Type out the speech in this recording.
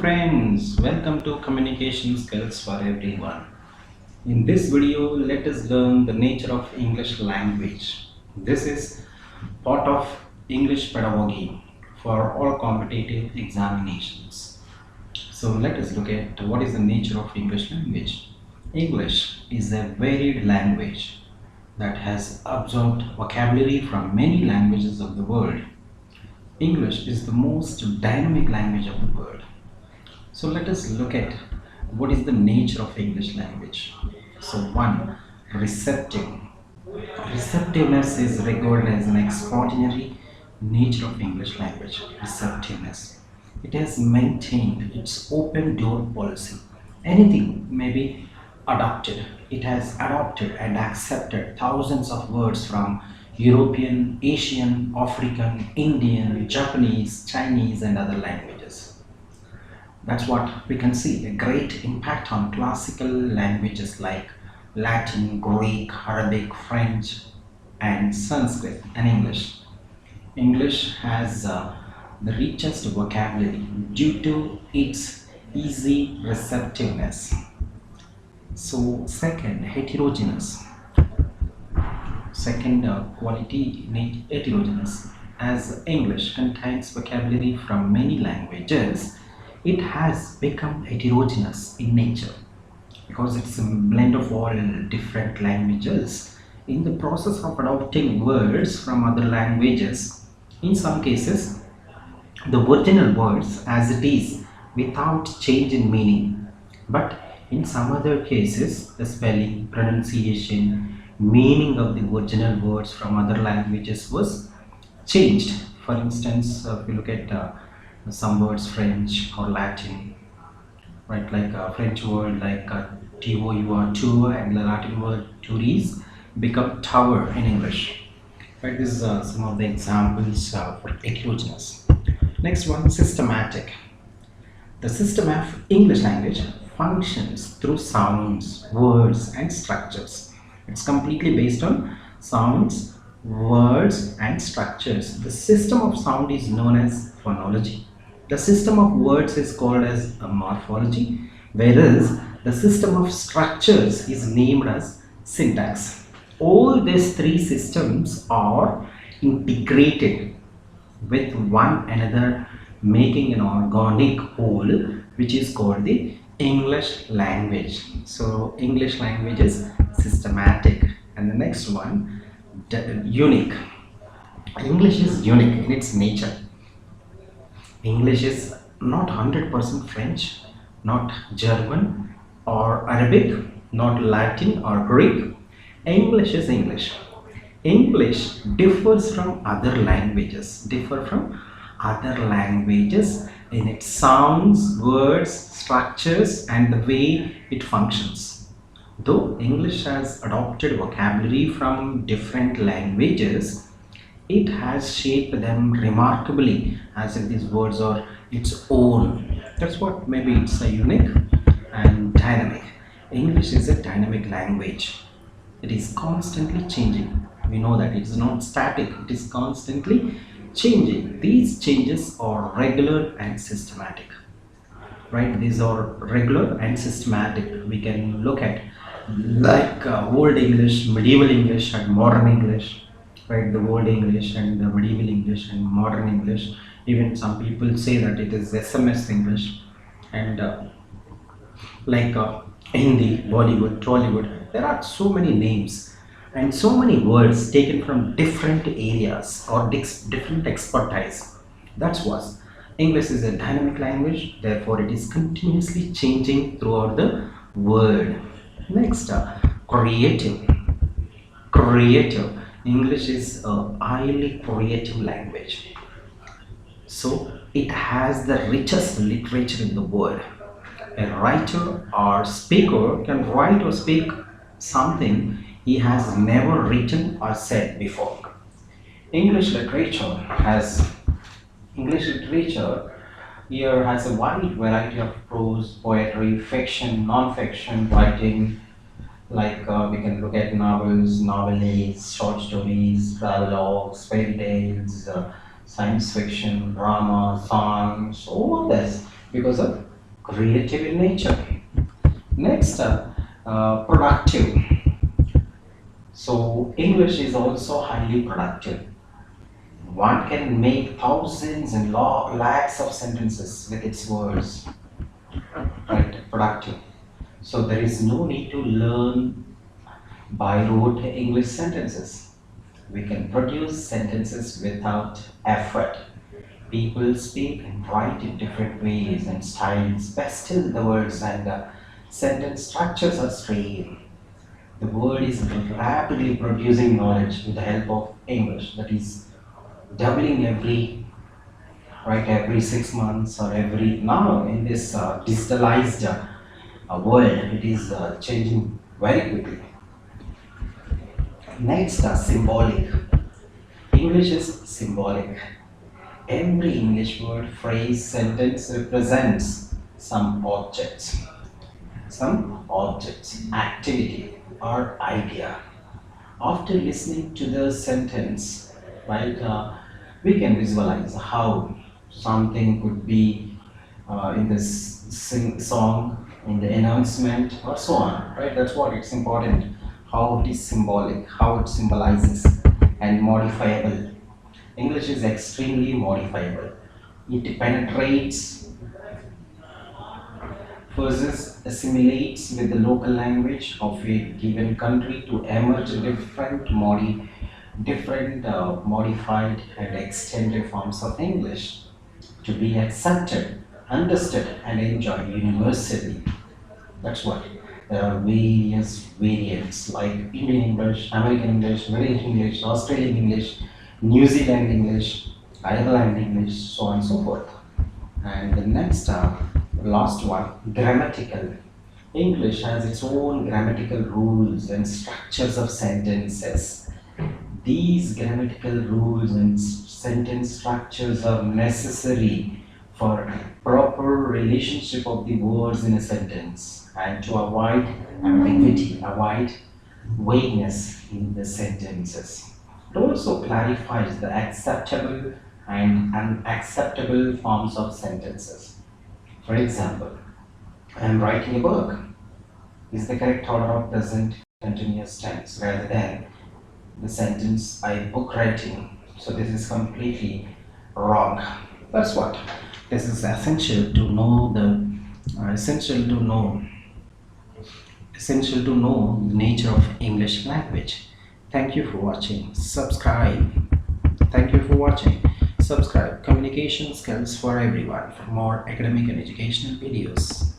friends, welcome to Communication Skills for Everyone. In this video, let us learn the nature of English language. This is part of English pedagogy for all competitive examinations. So let us look at what is the nature of English language. English is a varied language that has absorbed vocabulary from many languages of the world. English is the most dynamic language of the world. So let us look at what is the nature of English language. So one, receptive. Receptiveness is regarded as an extraordinary nature of English language. Receptiveness. It has maintained its open door policy. Anything may be adopted. It has adopted and accepted thousands of words from European, Asian, African, Indian, Japanese, Chinese and other languages. That's what we can see, a great impact on classical languages like Latin, Greek, Arabic, French and Sanskrit and English. English has the richest vocabulary due to its easy receptiveness. So second, heterogeneous. Second, quality heterogeneous. As English contains vocabulary from many languages, it has become heterogeneous in nature because it's a blend of all different languages. In the process of adopting words from other languages, in some cases, the original words as it is without change in meaning, but in some other cases, the spelling, pronunciation, meaning of the original words from other languages was changed. For instance, if you look at some words French or Latin, right, like a French word like tour and the Latin word touris become tower in English, right? This is some of the examples for heterogeneous. Next one, systematic. The system of English language functions through sounds, words and structures. It's completely based on sounds, words and structures. The system of sound is known as phonology. The system of words is called as a morphology, whereas the system of structures is named as syntax. All these three systems are integrated with one another, making an organic whole, which is called the English language. So English language is systematic. And the next one, unique. English is unique in its nature. English is not 100% French, not German or Arabic, not Latin or Greek. English is English. English differs from other languages, in its sounds, words, structures and the way it functions. Though English has adopted vocabulary from different languages, it has shaped them remarkably as if these words are its own. That's what maybe it's a unique and dynamic. English is a dynamic language. It is constantly changing. We know that it is not static, it is constantly changing. These changes are regular and systematic. Right? These are regular and systematic. We can look at like Old English, Medieval English and Modern English. Right, the Old English and the Medieval English and Modern English. Even some people say that it is SMS English and Hindi, Bollywood, Tollywood. There are so many names and so many words taken from different areas or different expertise. That's what English is a dynamic language. Therefore, it is continuously changing throughout the world. Next, creative. Creative. English is a highly creative language. So it has the richest literature in the world. A writer or speaker can write or speak something he has never written or said before. English literature here has a wide variety of prose, poetry, fiction, non-fiction writing. We can look at novels, novelists, short stories, travelogues, fairy tales, science fiction, drama, songs, all this because of creative in nature. Next, productive. So English is also highly productive. One can make thousands and lakhs of sentences with its words, right? Productive. So there is no need to learn by rote English sentences. We can produce sentences without effort. People speak and write in different ways and styles, but still the words and sentence structures are same. The world is rapidly producing knowledge with the help of English, that is doubling every 6 months or every now in this digitalized world. It is changing very quickly. Next, symbolic. English is symbolic. Every English word, phrase, sentence represents some objects, activity, or idea. After listening to the sentence, right, we can visualize how something could be in this song, in the announcement, or so on, right? That's what it's important. How it is symbolic, how it symbolizes, and modifiable. English is extremely modifiable. It penetrates, versus assimilates with the local language of a given country to emerge different modified and extended forms of English to be accepted, understood, and enjoyed universally. That's what. There are various variants like Indian English, American English, British English, Australian English, New Zealand English, Ireland English, so on and so forth. And the next, last one, grammatical. English has its own grammatical rules and structures of sentences. These grammatical rules and sentence structures are necessary for proper relationship of the words in a sentence and to avoid ambiguity, avoid vagueness in the sentences. It also clarifies the acceptable and unacceptable forms of sentences. For example, I am writing a book. Is the correct order of present continuous tense rather than the sentence I book writing. So this is completely wrong. That's what. This is essential to know essential to know the nature of English language. Thank you for watching. Subscribe. Thank you for watching. Subscribe. Communication skills for everyone. For more academic and educational videos.